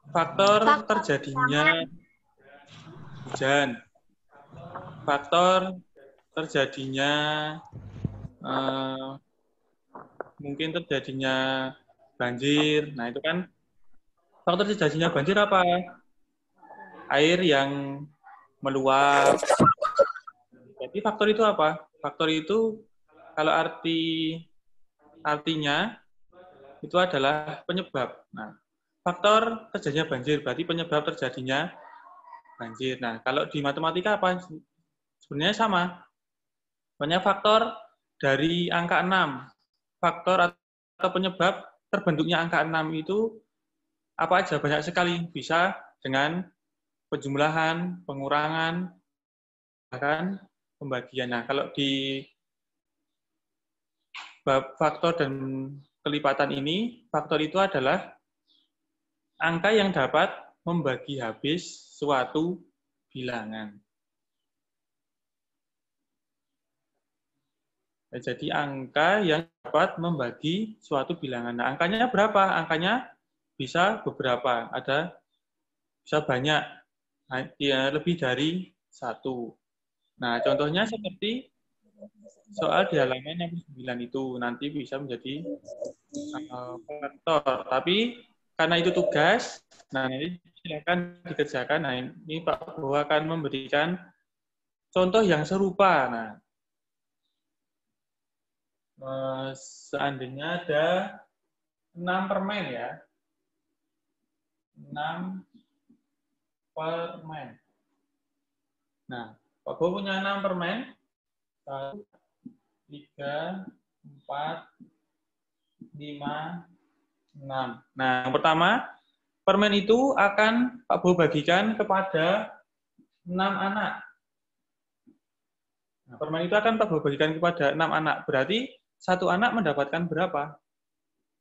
faktor Faktor terjadinya hujan, faktor terjadinya mungkin terjadinya banjir. Nah, itu kan faktor terjadinya banjir apa? Air yang meluap. Jadi faktor itu apa? Faktor itu kalau artinya itu adalah penyebab. Nah, faktor terjadinya banjir berarti penyebab terjadinya banjir. Nah, kalau di matematika apa? Sebenarnya sama. Banyak faktor dari angka 6. Faktor atau penyebab terbentuknya angka 6 itu apa aja? Banyak sekali. Bisa dengan penjumlahan, pengurangan, bahkan pembagian. Nah, kalau di bab faktor dan kelipatan ini, faktor itu adalah angka yang dapat membagi habis suatu bilangan. Nah, jadi angka yang dapat membagi suatu bilangan. Nah, angkanya berapa? Angkanya bisa beberapa. Bisa banyak. Nah, ya, lebih dari satu. Nah, contohnya seperti soal di halaman 69 itu nanti bisa menjadi faktor. Tapi karena itu tugas, nah ini silakan dikerjakan. Nah, ini Pak Bowo akan memberikan contoh yang serupa. Nah, seandainya ada 6 permen ya. 6 permen. Nah, Pak Bowo punya 6 permen. 1, 3, 4, 5, 6. Nah, yang pertama, permen itu akan Pak Bowo bagikan kepada 6 anak. Nah, permen itu akan Pak Bowo bagikan kepada 6 anak. Berarti satu anak mendapatkan berapa?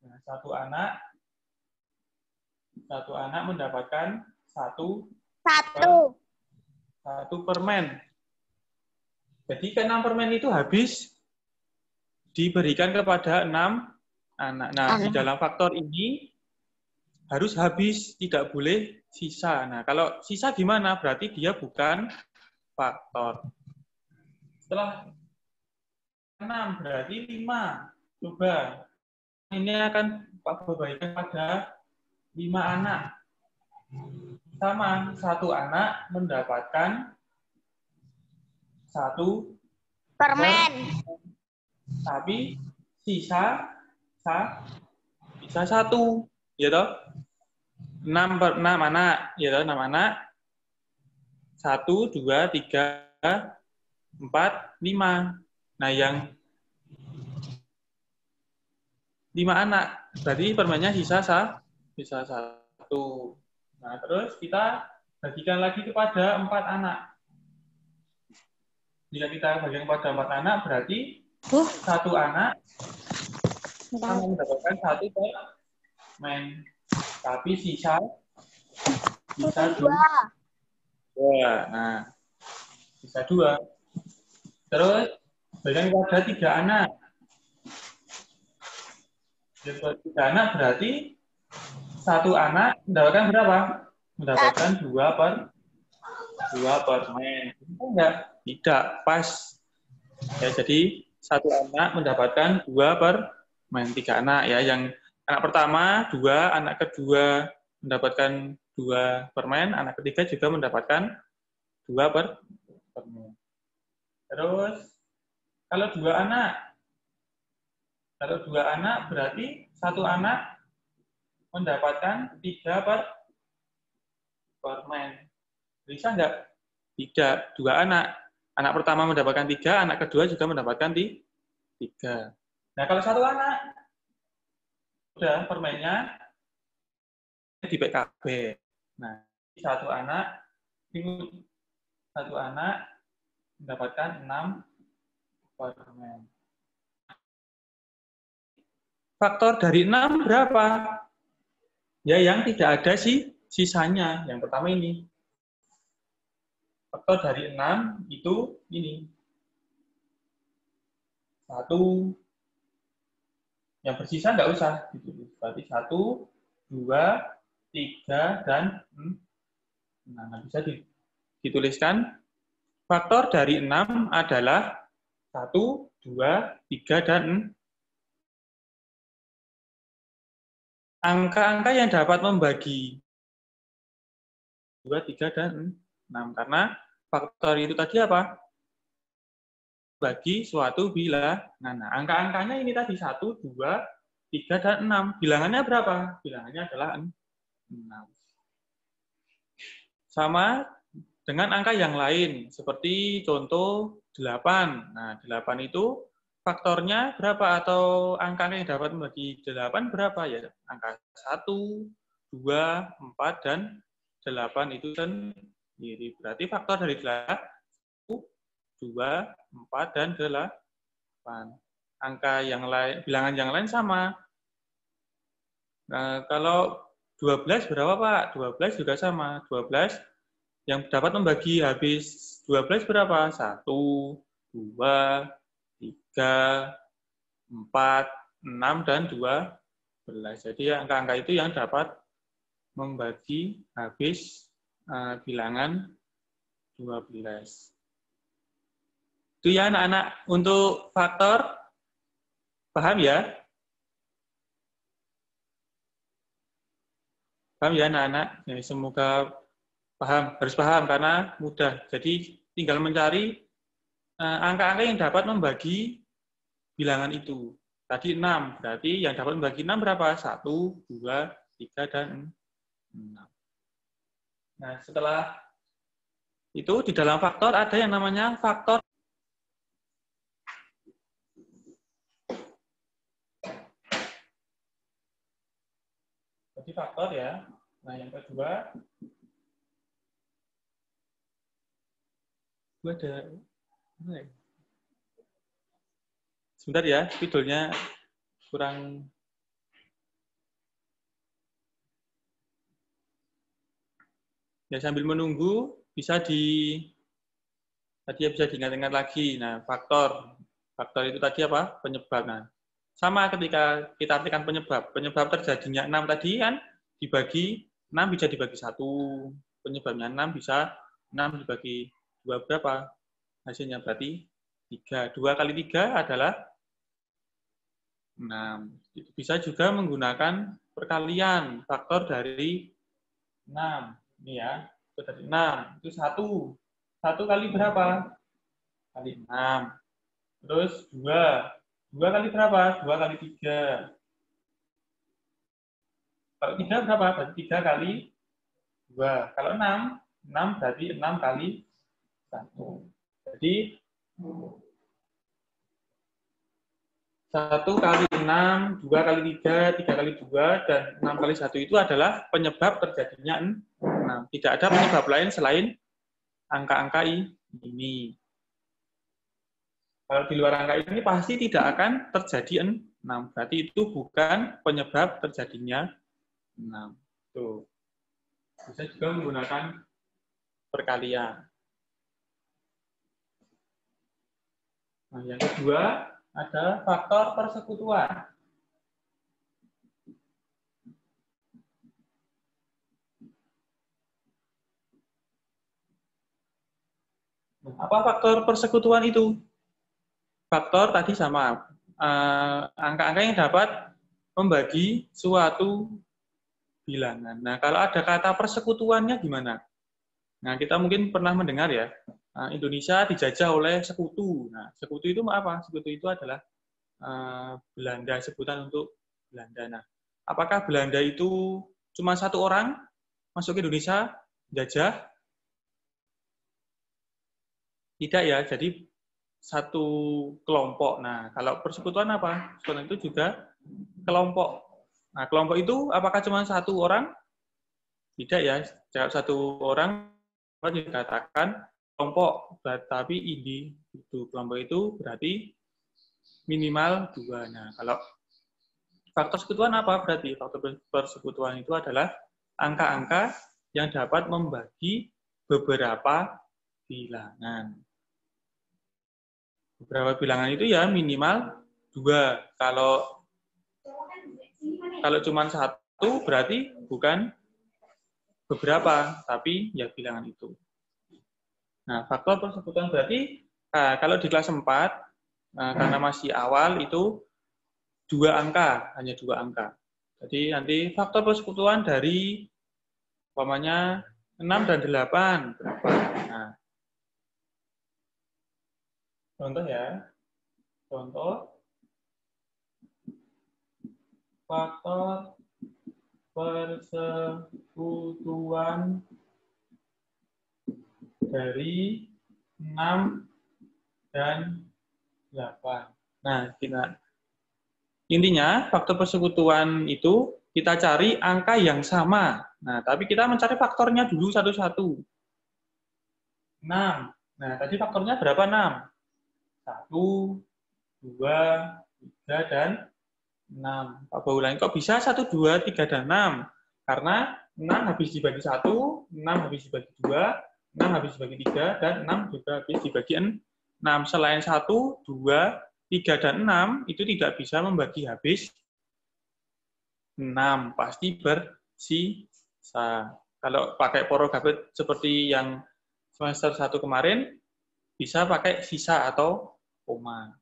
Nah, satu anak mendapatkan satu permen. Jadi ke-6 permen itu habis diberikan kepada 6 anak. Nah, di dalam faktor ini harus habis, tidak boleh sisa. Nah, kalau sisa gimana? Berarti dia bukan faktor. Setelah 6 berarti 5. Coba. Ini akan Pak Bowo bagikan pada 5 anak. Sama, satu anak mendapatkan satu permen. Tapi sisa satu, ya toh? 6 anak, ya toh, 6 anak. 1, 2, 3, 4, 5. Nah, yang 5 anak, berarti permennya sisa satu. Nah, terus kita bagikan lagi kepada 4 anak. Jika kita bagikan kepada 4 anak, berarti satu anak sama mendapatkan satu permen. Tapi sisa dua. Nah, sisa 2. Terus bagikan kepada 3 anak. Jadi 3 anak berarti satu anak mendapatkan berapa? Mendapatkan 2 permen. Enggak? Tidak, pas. Ya, jadi satu anak mendapatkan 2 permen, 3 anak ya. Yang anak pertama 2, anak kedua mendapatkan 2 permen, anak ketiga juga mendapatkan 2 permen. Terus kalau 2 anak berarti satu anak mendapatkan 3 permen. Bisa enggak? Tidak, 2 anak. Anak pertama mendapatkan 3, anak kedua juga mendapatkan 3. Nah, kalau satu anak, sudah permennya di PKB. Nah, satu anak mendapatkan 6 permen. Faktor dari 6 berapa? Ya, yang tidak ada sisanya. Yang pertama ini. Faktor dari 6 itu ini. 1. Yang bersisa nggak usah. Berarti 1, 2, 3, dan 6. Nah, bisa dituliskan faktor dari 6 adalah 1, 2, 3, dan 6. Angka-angka yang dapat membagi 2, 3, dan 6. Karena faktor itu tadi apa? Bagi suatu bilangan. Nah, angka-angkanya ini tadi 1, 2, 3, dan 6. Bilangannya berapa? Bilangannya adalah 6. Sama dengan angka yang lain, seperti contoh 8. Nah, 8 itu faktornya berapa atau angka yang dapat membagi 8 berapa? Ya, angka 1, 2, 4, dan 8 itu sendiri. Berarti faktor dari 8, 2, 4, dan 8. Angka yang lain, bilangan yang lain sama. Nah, kalau 12 berapa, Pak? 12 juga sama. 12 yang dapat membagi habis 12 berapa? 1, 2, 3, 4, 6, dan 12. Jadi angka-angka itu yang dapat membagi habis bilangan 12. Itu ya anak-anak untuk faktor. Paham ya? Paham ya anak-anak? Ya, semoga paham. Harus paham karena mudah. Jadi tinggal mencari angka-angka yang dapat membagi bilangan itu. Tadi 6, berarti yang dapat membagi 6 berapa? 1, 2, 3, dan 6. Nah, setelah itu di dalam faktor ada yang namanya faktor. Jadi faktor ya. Nah, yang kedua, ada sebentar ya, spidolnya kurang. Ya, sambil menunggu bisa tadi ya bisa diingat-ingat lagi. Nah, faktor itu tadi apa? Penyebab. Nah, sama ketika kita artikan penyebab. Penyebab terjadinya 6 tadi kan dibagi 6 bisa dibagi 1. Penyebabnya 6 bisa 6 dibagi 2 berapa? Hasilnya berarti 3. 2 kali 3 adalah 6. Bisa juga menggunakan perkalian faktor dari 6. Ini ya, itu dari 6. Itu 1. 1 kali berapa? Kali 6. Terus 2. 2 kali berapa? 2 kali 3. Kalau 3 berapa? Berarti 3 kali 2. Kalau 6, 6 berarti 6 kali 1. Jadi 1 kali 6, 2 kali 3, 3 kali 2, dan 6 kali 1 itu adalah penyebab terjadinya 6. Tidak ada penyebab lain selain angka-angka ini. Kalau di luar angka ini pasti tidak akan terjadi 6. Berarti itu bukan penyebab terjadinya 6. Tuh. Bisa juga menggunakan perkalian. Nah, yang kedua ada faktor persekutuan. Apa faktor persekutuan itu? Faktor tadi sama, angka-angka yang dapat membagi suatu bilangan. Nah, kalau ada kata persekutuannya gimana? Nah, kita mungkin pernah mendengar ya, Indonesia dijajah oleh sekutu. Nah, sekutu itu apa? Sekutu itu adalah Belanda, sebutan untuk Belanda. Nah, apakah Belanda itu cuma satu orang masuk ke Indonesia, jajah? Tidak ya, jadi satu kelompok. Nah, kalau persekutuan apa? Persekutuan itu juga kelompok. Nah, kelompok itu apakah cuma satu orang? Tidak ya, satu orang dikatakan kelompok, tapi individu. Kelompok itu berarti minimal 2. Nah, kalau faktor persekutuan apa berarti? Faktor persekutuan itu adalah angka-angka yang dapat membagi beberapa bilangan. Beberapa bilangan itu ya minimal 2. Kalau cuma 1 berarti bukan beberapa, tapi ya bilangan itu. Nah, faktor persekutuan berarti kalau di kelas 4, karena masih awal itu 2 angka, hanya 2 angka. Jadi nanti faktor persekutuan dari umpamanya 6 dan 8 berapa? Nah, contoh ya. Contoh faktor persekutuan dari 6 dan 8. Nah, intinya faktor persekutuan itu kita cari angka yang sama. Nah, tapi kita mencari faktornya dulu satu-satu. 6. Nah, tadi faktornya berapa 6? 1, 2, 3, dan 6. Pak ulangi, kok bisa 1, 2, 3, dan 6? Karena 6 habis dibagi 1, 6 habis dibagi 2, 6 habis dibagi 3, dan 6 juga habis dibagi 6. Selain 1, 2, 3, dan 6, itu tidak bisa membagi habis 6. Pasti bersisa. Kalau pakai porogabet seperti yang semester 1 kemarin, bisa pakai sisa atau koma.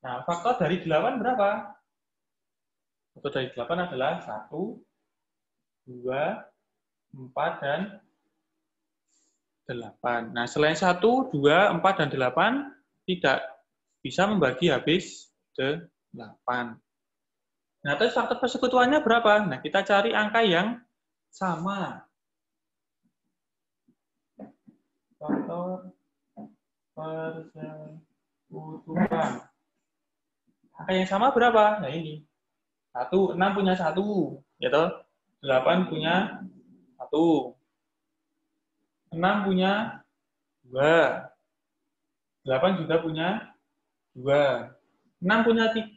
Nah, faktor dari 8 berapa? Faktor dari 8 adalah 1, 2, 4, dan 8. Nah, selain 1, 2, 4, dan 8, tidak bisa membagi habis 8. Nah, terus faktor persekutuannya berapa? Nah, kita cari angka yang sama. Faktor persekutuan. Angka yang sama berapa? Nah, ini. 6 punya 1, ya toh? 8 punya 1. 6 punya 2. 8 juga punya 2. 6 punya 3.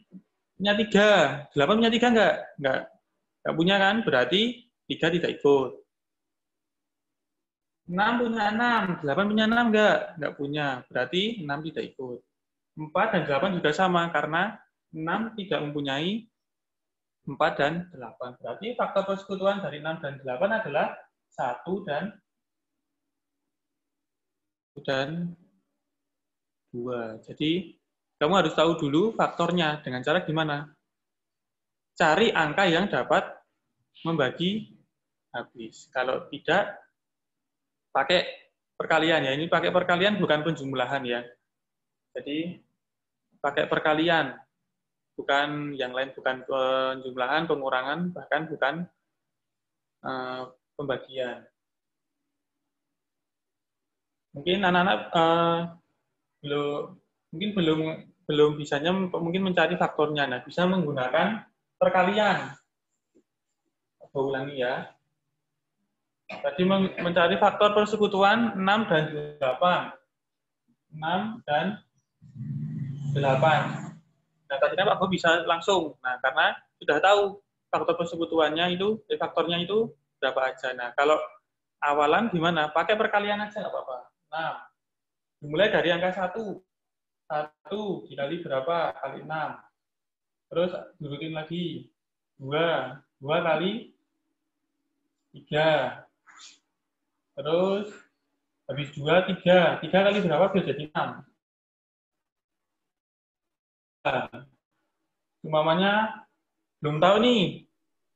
8 punya 3 enggak? Enggak punya kan? Berarti 3 tidak ikut. 6 punya 6. 8 punya 6 enggak punya. Berarti 6 tidak ikut. 4 dan 8 juga sama karena 6 tidak mempunyai 4 dan 8. Berarti faktor persekutuan dari 6 dan 8 adalah 1 dan 2. Jadi, kamu harus tahu dulu faktornya. Dengan cara gimana? Cari angka yang dapat membagi habis. Kalau tidak, pakai perkalian ya. Ini pakai perkalian bukan penjumlahan ya. Jadi, pakai perkalian. Bukan yang lain, bukan penjumlahan, pengurangan, bahkan bukan pembagian. Mungkin anak-anak belum bisanya mungkin mencari faktornya. Nah, bisa menggunakan perkalian. Aku ulangi ya. Tadi mencari faktor persekutuan 6 dan 8. 6 dan 8. Nah, tadinya Pak Bo bisa langsung. Nah, karena sudah tahu faktor persekutuannya itu, faktornya itu berapa aja. Nah, kalau awalan gimana? Pakai perkalian aja nggak apa-apa. Nah, dimulai dari angka 1. 1 dikali berapa? Kali 6. Terus turutin lagi. 2. 2 kali 3. Terus habis 2, 3. 3 kali berapa? Biar jadi 6. Umpamanya belum tahu nih.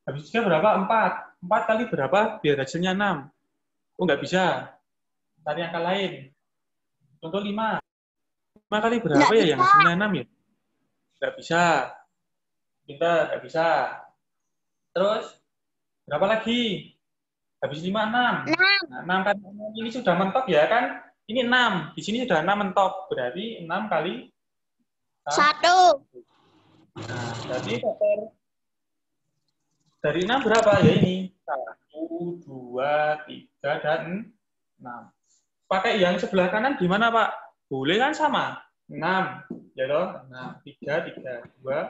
Habis 3 berapa? 4. 4 kali berapa? Biar hasilnya 6. Oh, nggak bisa. Cari angka lain. Contoh 5. 5 kali berapa ya yang hasilnya 6 ya? Nggak bisa. Kita nggak bisa. Terus, berapa lagi? Habis 5, 6. Nah, 6 kan ini sudah mentok ya kan? Ini 6. Di sini sudah 6 mentok. Berarti 6 kali 1. Nah, berarti faktor dari 6 berapa? Ya ini. 1, 2, 3, dan 6. Pakai yang sebelah kanan gimana, Pak? Boleh kan sama? 6. Ya toh? 6, 3, 3, 2,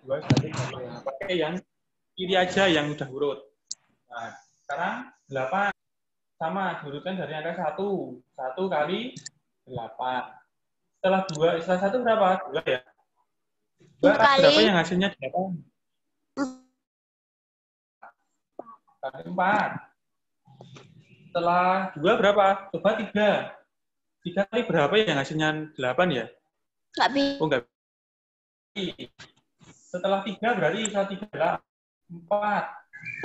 2, 1, 1. Nah, pakai yang kiri aja yang udah urut. Nah, sekarang 8. Sama, diurutkan dari angka 1. 1 kali 8. Setelah 1 berapa? 2 ya? 2 kali berapa yang hasilnya 8? Kali 4. Setelah 2 berapa? Coba 3. 3 kali berapa yang hasilnya 8 ya? Nggak bisa. Oh, enggak. Setelah 3 berarti 1, 3, 4.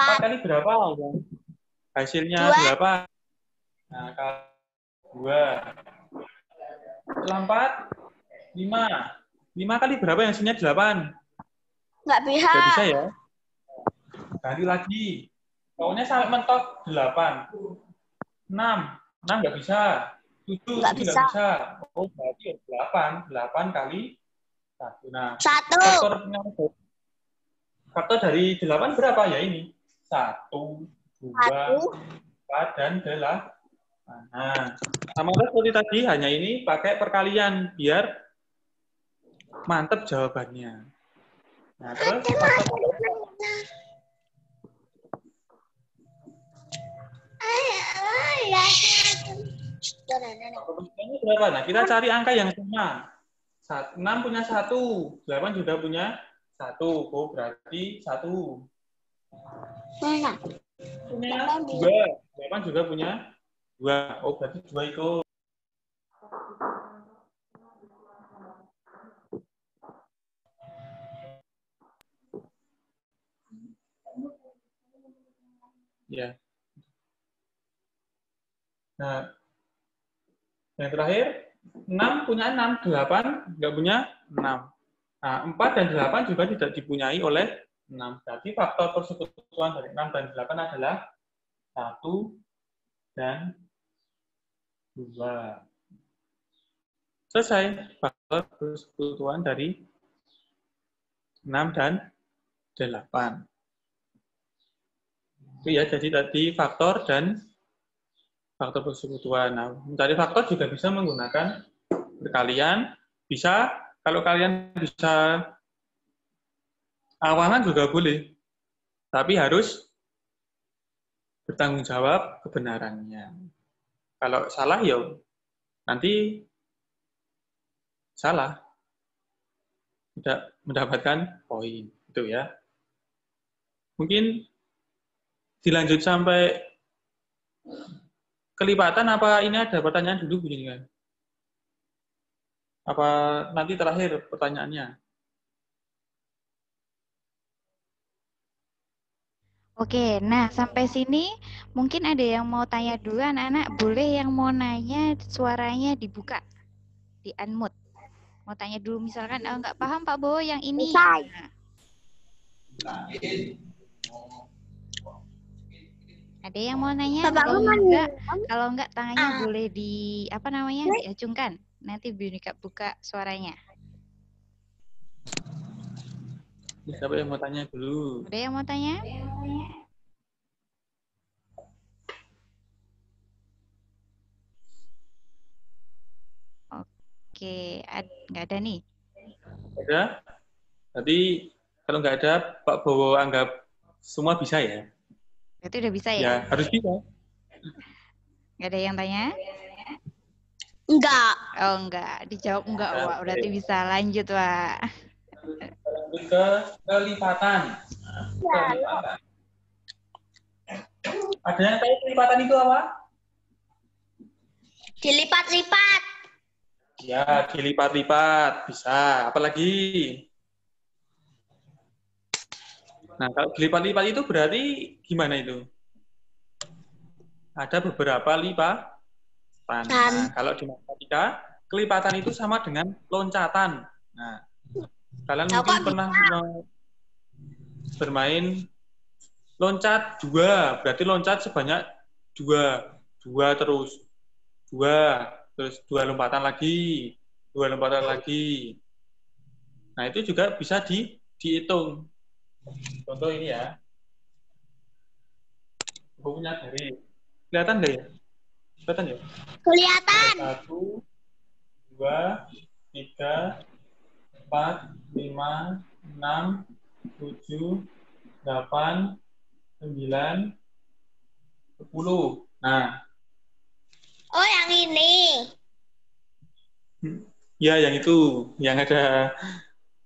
4 kali berapa? Hasilnya 8. Nah, kalau 2. Setelah 4, 5. 5 kali berapa yang hasilnya 8? Nggak bisa. Nggak bisa ya? Ganti lagi. Pokoknya sampai mentok 8. 6. 6 nggak bisa. 7 Nggak nggak bisa. bisa. Oh, berarti 8. 8 kali 1. Nah, 1. faktor dari 8 berapa ya ini? 1, 2, 4, dan 8. Nah, sama seperti tadi, hanya ini pakai perkalian biar mantep jawabannya. Nah, terus faktor berapa? Nah, kita cari angka yang sama. 6 punya 1, 8 juga punya 1. Oh, berarti 1. Mana? Punya 2, 8 juga punya 2. Oh, berarti 2 ikut. Ya. Nah, yang terakhir, 6 punya 6, 8 nggak punya 6. Nah, 4 dan 8 juga tidak dipunyai oleh 6. Berarti faktor persekutuan dari 6 dan 8 adalah 1 dan 2. Selesai faktor persekutuan dari 6 dan 8. Itu ya, jadi tadi faktor dan faktor persekutuan. Nah, mencari faktor juga bisa menggunakan perkalian. Bisa, kalau kalian bisa awalan juga boleh. Tapi harus bertanggung jawab kebenarannya. Kalau salah, ya nanti salah. Tidak mendapatkan poin. Itu ya. Mungkin dilanjut sampai kelipatan, apa ini ada pertanyaan dulu begini kan? Apa nanti terakhir pertanyaannya? Oke, nah sampai sini mungkin ada yang mau tanya dulu anak-anak, boleh yang mau nanya suaranya dibuka, di unmute. Mau tanya dulu misalkan, nggak paham Pak Bowo yang ini. Bisa. Nah. Ada yang mau nanya? Kalau enggak tangannya boleh di apa namanya diacungkan. Nanti Binika buka suaranya. Siapa yang mau tanya dulu? Ada yang mau tanya? Oke, nggak ada nih. Ada? Tadi kalau nggak ada, Pak Bowo anggap semua bisa ya? Itu udah bisa ya? Ya, harus bisa. Nggak ada yang tanya? Enggak. Oh, enggak. Dijawab enggak, Wak. Berarti bisa lanjut, Wak. Lanjut ke kelipatan. Kelipatan. Ada yang tahu kelipatan itu apa? Dilipat-lipat. Ya, dilipat-lipat. Bisa. Apalagi? Nah, kalau dilipat-lipat itu berarti gimana itu? Ada beberapa lipatan. Nah, kalau di matematika, kelipatan itu sama dengan loncatan. Nah, kalian mungkin pernah bermain loncat 2, berarti loncat sebanyak 2. 2 terus. 2 lompatan lagi. 2 lompatan lagi. Nah, itu juga bisa dihitung. Contoh ini ya. Aku punya dari. Kelihatan nggak ya? Kelihatan ya? Kelihatan. 1, 2, 3, 4, 5, 6, 7, 8, 9, 10. Nah. Oh, yang ini. Ya, yang itu. Yang ada.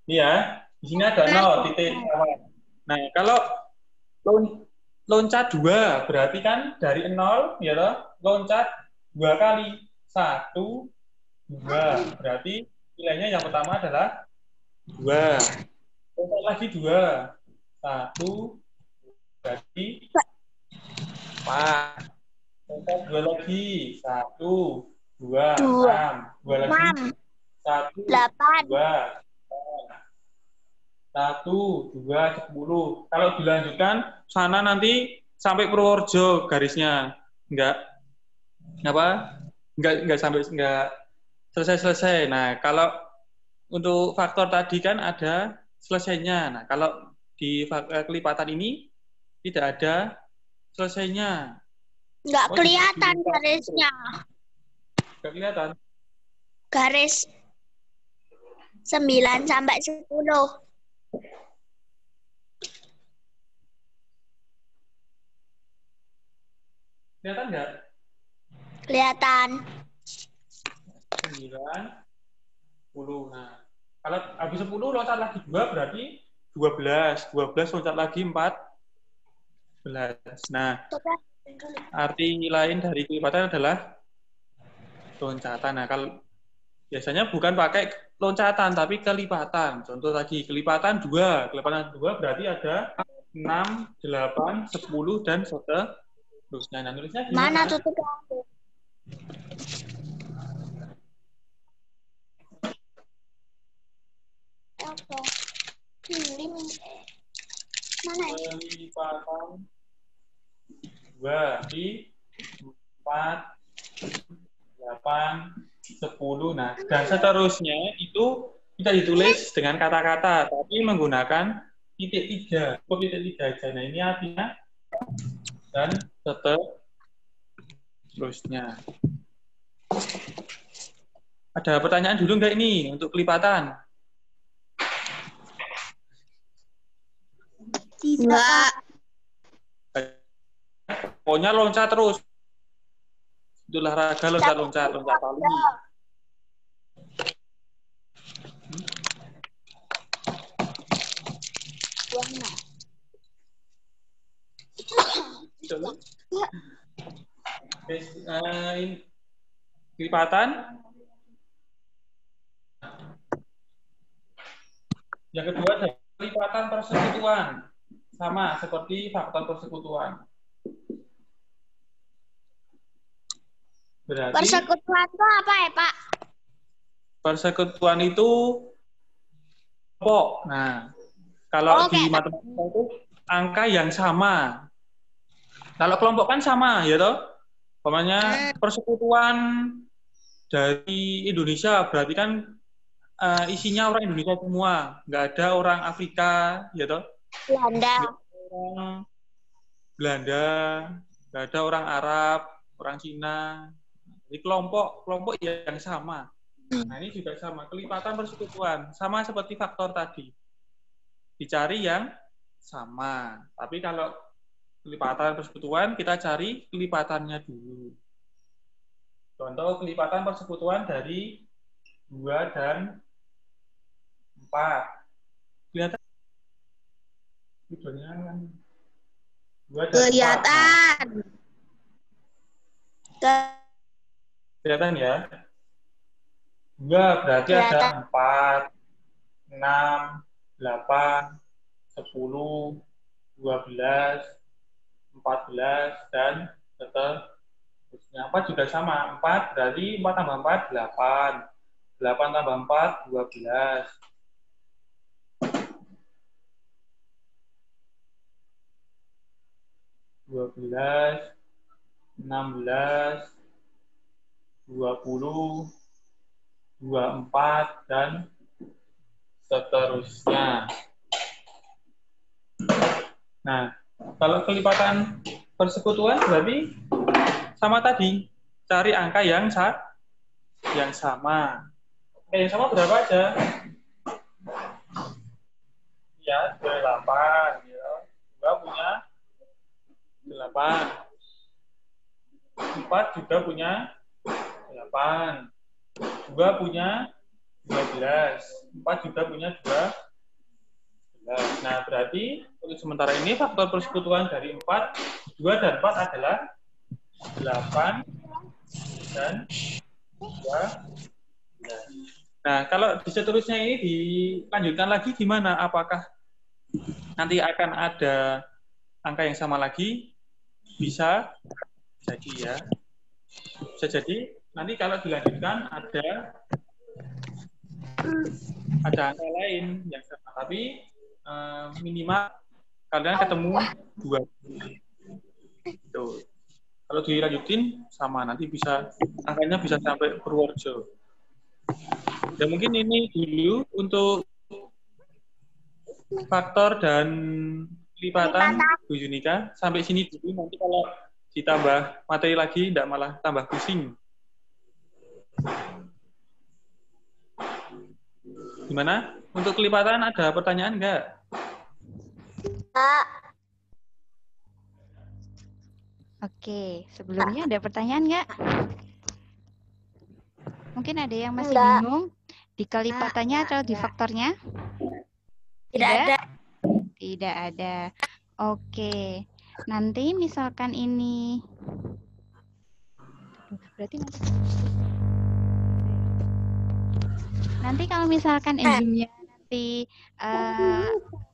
Ini ya. Di sini ada 0 titik. Nah, kalau loncat 2, berarti kan dari 0, ya toh, loncat 2 kali. 1, 2. Berarti nilainya yang pertama adalah 2. Loncat lagi 2. 1, berarti 4. Loncat 2 lagi. 1, 2, 6. 2 lagi. 1, 2. 1, 2, 10. Kalau dilanjutkan, sana nanti sampai Purworejo garisnya. Enggak selesai. Nah, kalau untuk faktor tadi kan ada selesainya. Nah, kalau di kelipatan ini tidak ada selesainya. Nggak kelihatan garisnya. Nggak kelihatan. Garis 9 sampai 10. Kelihatan nggak? Kelihatan. 9, 10. Nah, kalau habis 10 loncat lagi 2 berarti 12. 12 loncat lagi 14. Nah, arti lain dari kelipatan adalah loncatan. Nah, kalau biasanya bukan pakai loncatan tapi kelipatan. Contoh tadi kelipatan 2. Kelipatan 2 berarti ada 6, 8, 10 dan seterusnya. Nah, nulisnya gimana? Mana tutup lampu? Apa? Mana ya? Kelipatan 2 di 4, 8, 10. Nah, dan seterusnya itu bisa ditulis dengan kata-kata, tapi menggunakan titik 3. Kok titik 3 aja? Nah, ini artinya dan seterusnya. Ada pertanyaan dulu nggak ini untuk kelipatan? Tidak. Pokoknya loncat terus. Itu olahraga loncat tali. Kelipatan. Yang kedua adalah kelipatan persekutuan. Sama seperti faktor persekutuan. Berarti Persekutuan itu apa ya, Pak? Persekutuan itu kelompok. Nah, kalau di matematika itu angka yang sama. Kalau kelompok kan sama, ya toh? Umpamanya persekutuan dari Indonesia berarti kan isinya orang Indonesia semua, nggak ada orang Afrika, ya toh? Belanda. Orang Belanda, nggak ada orang Arab, orang Cina. Jadi kelompok yang sama. Nah, ini juga sama, kelipatan persekutuan, sama seperti faktor tadi. Dicari yang sama. Tapi kalau kelipatan persekutuan, kita cari kelipatannya dulu. Contoh kelipatan persekutuan dari 2 dan 4. Kelihatan? Videonya kan 2 dan 4. Kelihatan. Kelihatan ya? 2 berarti ada 4, 6, 8, 10, 12, 14, dan seterusnya. 4 juga sama. 4 berarti 4 tambah 4, 8. 8 tambah 4, 12. 12, 16, 20, 24, dan seterusnya. Nah, kalau kelipatan persekutuan berarti sama tadi. Cari angka yang sama. Yang sama berapa aja? Ya, 8. Ya. 2 punya 8. 4 juga punya 8. 2 punya 12. 4 juga punya 12. Nah, berarti untuk sementara ini faktor persekutuan dari 4, 2 dan 4 adalah 8 dan 2. Nah, kalau di seterusnya ini dilanjutkan lagi gimana? Apakah nanti akan ada angka yang sama lagi? Bisa jadi ya. Bisa jadi nanti kalau dilanjutkan ada angka lain yang sama, tapi minimal kalian ketemu 2. Tuh. Kalau dilanjutin sama, nanti bisa angkanya bisa sampai Purworejo. Ya mungkin ini dulu untuk faktor dan lipatan Bu Yunika. Sampai sini dulu, nanti kalau ditambah materi lagi tidak malah tambah pusing. Gimana? Untuk kelipatan ada pertanyaan enggak? Oke, sebelumnya ada pertanyaan nggak? Mungkin ada yang masih bingung di kelipatannya atau di faktornya? Tidak ada. Tidak ada. Oke, nanti misalkan ini berarti nanti kalau misalkan enzimnya nanti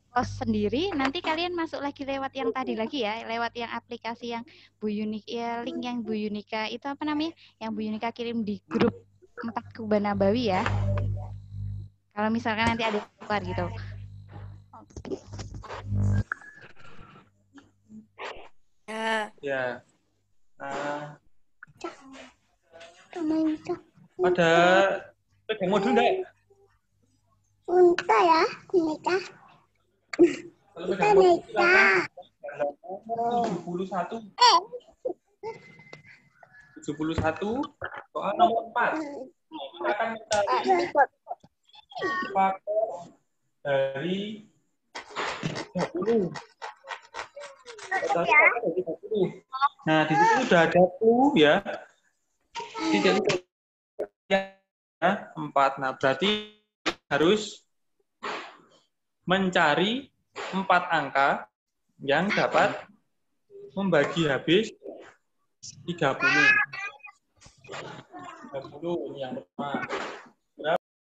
close sendiri, nanti kalian masuk lagi lewat yang tadi lagi ya, lewat yang aplikasi yang Bu Yunika, ya, link yang Bu Yunika itu apa namanya? Yang Bu Yunika kirim di grup 4 Kuba Nabawi ya. Kalau misalkan nanti ada keluar gitu. Ya. Ada pegang modul enggak? Unta ya, Nika. Kalau pegang modul silakan. 71 soal nomor 4. Kita akan mencari faktor dari 30. Nah, di situ sudah ada clue ya. Tidak ya, 4. Nah, berarti harus mencari 4 angka yang dapat membagi habis 30. 30 ini yang pertama.